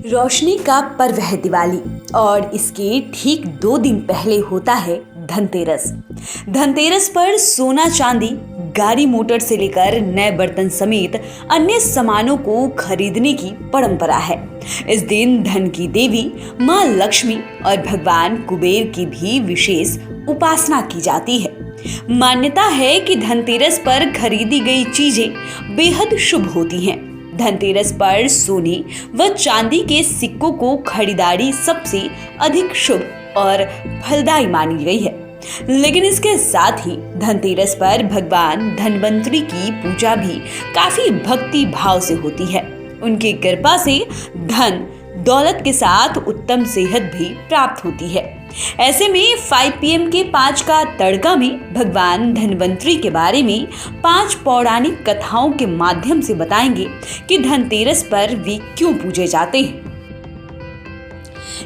रोशनी का पर्व है दिवाली और इसके ठीक 2 दिन पहले होता है धनतेरस। धनतेरस पर सोना चांदी, गाड़ी मोटर से लेकर नए बर्तन समेत अन्य सामानों को खरीदने की परंपरा है। इस दिन धन की देवी मां लक्ष्मी और भगवान कुबेर की भी विशेष उपासना की जाती है। मान्यता है कि धनतेरस पर खरीदी गई चीजें बेहद शुभ होती हैं। धनतेरस पर सोने व चांदी के सिक्कों को खरीदारी सबसे अधिक शुभ और फलदायी मानी गई है। लेकिन इसके साथ ही धनतेरस पर भगवान धनवंतरी की पूजा भी काफी भक्ति भाव से होती है। उनकी कृपा से धन दौलत के साथ उत्तम सेहत भी प्राप्त होती है। ऐसे में 5 PM के 5 का तड़का में भगवान धनवंतरी के बारे में 5 पौराणिक कथाओं के माध्यम से बताएंगे कि धनतेरस पर वे क्यों पूजे जाते हैं।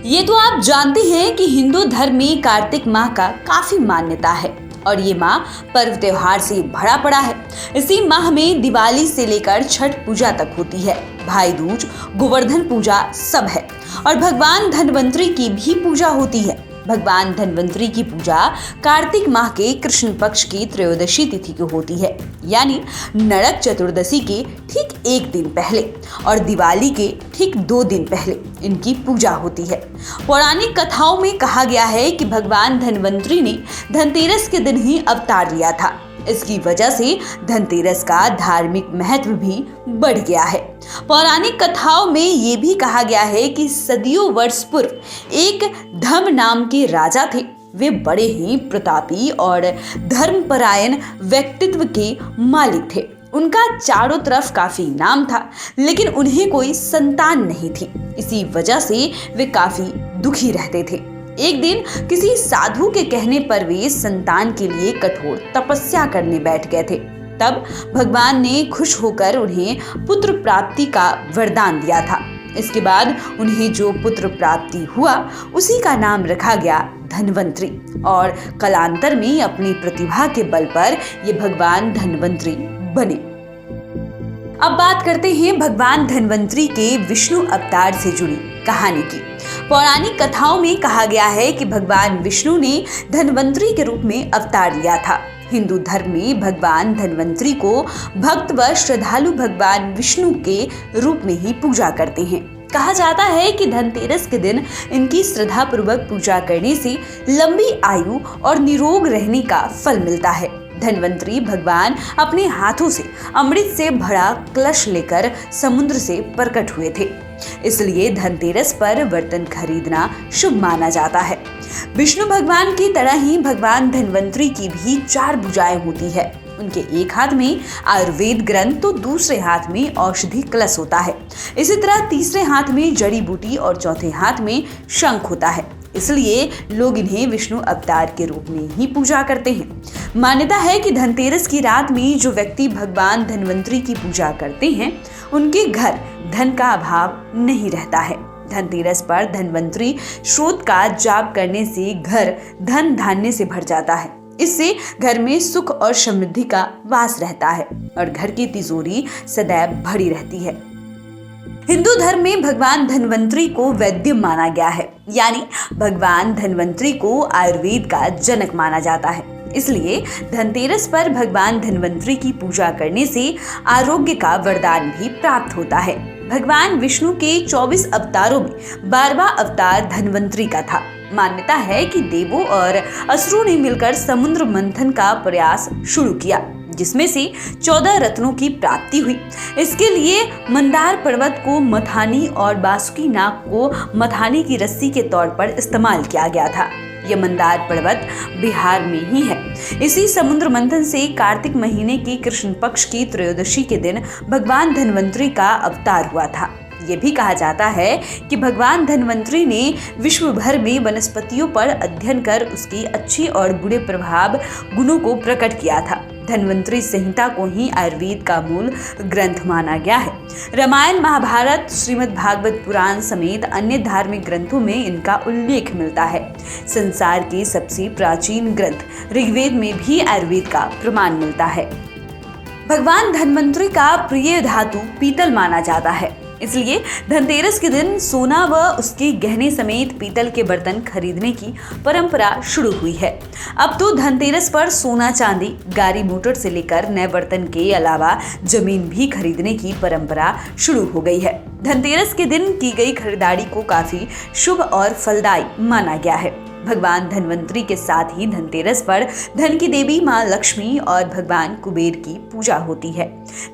ये तो आप जानते हैं कि हिंदू धर्म में कार्तिक माह का काफी मान्यता है और ये माह पर्व त्योहार से भरा पड़ा है। इसी माह में दिवाली से लेकर छठ पूजा तक होती है। भाई दूज, गोवर्धन पूजा सब है और भगवान धनवंतरी की भी पूजा होती है। भगवान धनवंतरी की पूजा कार्तिक माह के कृष्ण पक्ष की त्रयोदशी तिथि को होती है, यानी नरक चतुर्दशी के ठीक 1 दिन पहले और दिवाली के ठीक 2 दिन पहले इनकी पूजा होती है। पौराणिक कथाओं में कहा गया है कि भगवान धनवंतरी ने धनतेरस के दिन ही अवतार लिया था। इसकी वजह से धनतेरस का धार्मिक महत्व भी बढ़ गया है। पौराणिक कथाओं में ये भी कहा गया है कि सदियों वर्ष पूर्व एक धम नाम के राजा थे। वे बड़े ही प्रतापी और धर्मपरायण व्यक्तित्व के मालिक थे। उनका चारों तरफ काफी नाम था, लेकिन उन्हें कोई संतान नहीं थी। इसी वजह से वे काफी दुखी रहते थे। एक दिन किसी साधु के कहने पर वे संतान के लिए कठोर तपस्या करने बैठ गए थे। तब भगवान ने खुश होकर उन्हें पुत्र प्राप्ति का वरदान दिया था। इसके बाद उन्हें जो पुत्र प्राप्ति हुआ उसी का नाम रखा गया धनवंतरी और कालांतर में अपनी प्रतिभा के बल पर ये भगवान धनवंतरी बने। अब बात करते हैं भगवान धनवंतरी के विष्णु अवतार से जुड़ी कहानी की। पौराणिक कथाओं में कहा गया है कि भगवान विष्णु ने धनवंतरी के रूप में अवतार लिया था। हिंदू धर्म में भगवान धनवंतरी को भक्त व श्रद्धालु भगवान विष्णु के रूप में ही पूजा करते हैं। कहा जाता है कि धनतेरस के दिन इनकी श्रद्धा पूर्वक पूजा करने से लंबी आयु और निरोग रहने का फल मिलता है। धनवंतरी भगवान अपने हाथों से अमृत से भरा कलश लेकर समुद्र से प्रकट हुए थे, इसलिए धनतेरस पर बर्तन खरीदना शुभ माना जाता है। विष्णु भगवान की तरह ही भगवान धनवंतरी की भी 4 भुजाएं होती है। उनके एक हाथ में आयुर्वेद ग्रंथ तो दूसरे हाथ में औषधि कलश होता है। इसी तरह तीसरे हाथ में जड़ी बूटी और चौथे हाथ में शंख होता है। इसलिए लोग इन्हें विष्णु अवतार के रूप में ही पूजा करते हैं। मान्यता है कि धनतेरस की रात में जो व्यक्ति भगवान धनवंतरी की पूजा करते हैं उनके घर धन का अभाव नहीं रहता है। धनतेरस पर धनवंतरी स्रोत का जाप करने से घर धन धान्य से भर जाता है। इससे घर में सुख और समृद्धि का वास रहता है और घर की तिजोरी सदैव भरी रहती है। हिंदू धर्म में भगवान धनवंतरी को वैद्य माना गया है, यानी भगवान धनवंतरी को आयुर्वेद का जनक माना जाता है। इसलिए धनतेरस पर भगवान धनवंतरी की पूजा करने से आरोग्य का वरदान भी प्राप्त होता है। भगवान विष्णु के 24 अवतारों में 12वां अवतार धनवंतरी का था। मान्यता है कि देवों और असुरों ने मिलकर समुद्र मंथन का प्रयास शुरू किया, जिसमें से 14 रत्नों की प्राप्ति हुई। इसके लिए मंदार पर्वत को मथानी और बासुकी नाग को मथानी की रस्सी के तौर पर इस्तेमाल किया गया था। यह मंदार पर्वत बिहार में ही है। इसी समुद्र मंथन से कार्तिक महीने की कृष्ण पक्ष की त्रयोदशी के दिन भगवान धनवंतरी का अवतार हुआ था। ये भी कहा जाता है कि भगवान धनवंतरी ने विश्व भर में वनस्पतियों पर अध्ययन कर उसके अच्छे और बुरे प्रभाव गुणों को प्रकट किया था। धनवंतरी संहिता को ही आयुर्वेद का मूल ग्रंथ माना गया है। रामायण, महाभारत, श्रीमद् भागवत पुराण समेत अन्य धार्मिक ग्रंथों में इनका उल्लेख मिलता है। संसार के सबसे प्राचीन ग्रंथ ऋग्वेद में भी आयुर्वेद का प्रमाण मिलता है। भगवान धनवंतरी का प्रिय धातु पीतल माना जाता है। इसलिए धनतेरस के दिन सोना व उसके गहने समेत पीतल के बर्तन खरीदने की परंपरा शुरू हुई है। अब तो धनतेरस पर सोना चांदी, गाड़ी मोटर से लेकर नए बर्तन के अलावा जमीन भी खरीदने की परंपरा शुरू हो गई है। धनतेरस के दिन की गई खरीदारी को काफी शुभ और फलदायी माना गया है। भगवान धनवंतरी के साथ ही धनतेरस पर धन की देवी मां लक्ष्मी और भगवान कुबेर की पूजा होती है।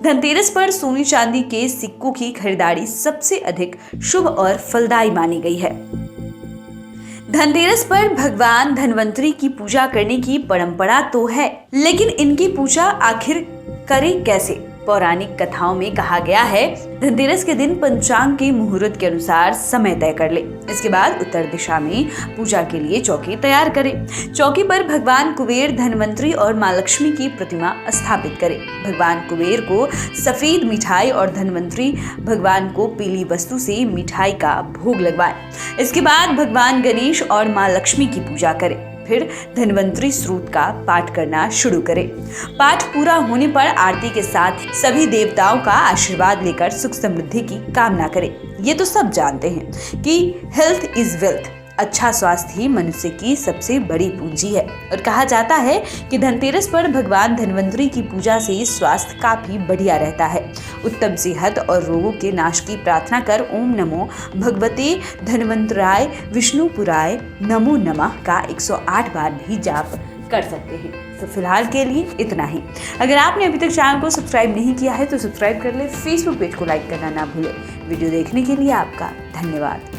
धनतेरस पर सोने चांदी के सिक्कों की खरीदारी सबसे अधिक शुभ और फलदायी मानी गई है। धनतेरस पर भगवान धनवंतरी की पूजा करने की परंपरा तो है, लेकिन इनकी पूजा आखिर करें कैसे? पौराणिक कथाओं में कहा गया है, धनतेरस के दिन पंचांग के मुहूर्त के अनुसार समय तय कर ले। इसके बाद उत्तर दिशा में पूजा के लिए चौकी तैयार करें। चौकी पर भगवान कुबेर, धनवंतरी और मां लक्ष्मी की प्रतिमा स्थापित करें। भगवान कुबेर को सफेद मिठाई और धनवंतरी भगवान को पीली वस्तु से मिठाई का भोग लगवाएं। इसके बाद भगवान गणेश और मां लक्ष्मी की पूजा करें। फिर धनवंतरी स्रोत का पाठ करना शुरू करें। पाठ पूरा होने पर आरती के साथ सभी देवताओं का आशीर्वाद लेकर सुख समृद्धि की कामना करें। ये तो सब जानते हैं कि हेल्थ इज वेल्थ, अच्छा स्वास्थ्य ही मनुष्य की सबसे बड़ी पूंजी है। और कहा जाता है कि धनतेरस पर भगवान धनवंतरी की पूजा से स्वास्थ्य काफी बढ़िया रहता है। उत्तम सेहत और रोगों के नाश की प्रार्थना कर ओम नमो भगवते धनवंतराय विष्णुपुराय नमो नमः का 108 बार भी जाप कर सकते हैं। तो फिलहाल के लिए इतना ही। अगर आपने अभी तक चैनल को सब्सक्राइब नहीं किया है तो सब्सक्राइब कर ले। फेसबुक पेज को लाइक करना ना भूलें। वीडियो देखने के लिए आपका धन्यवाद।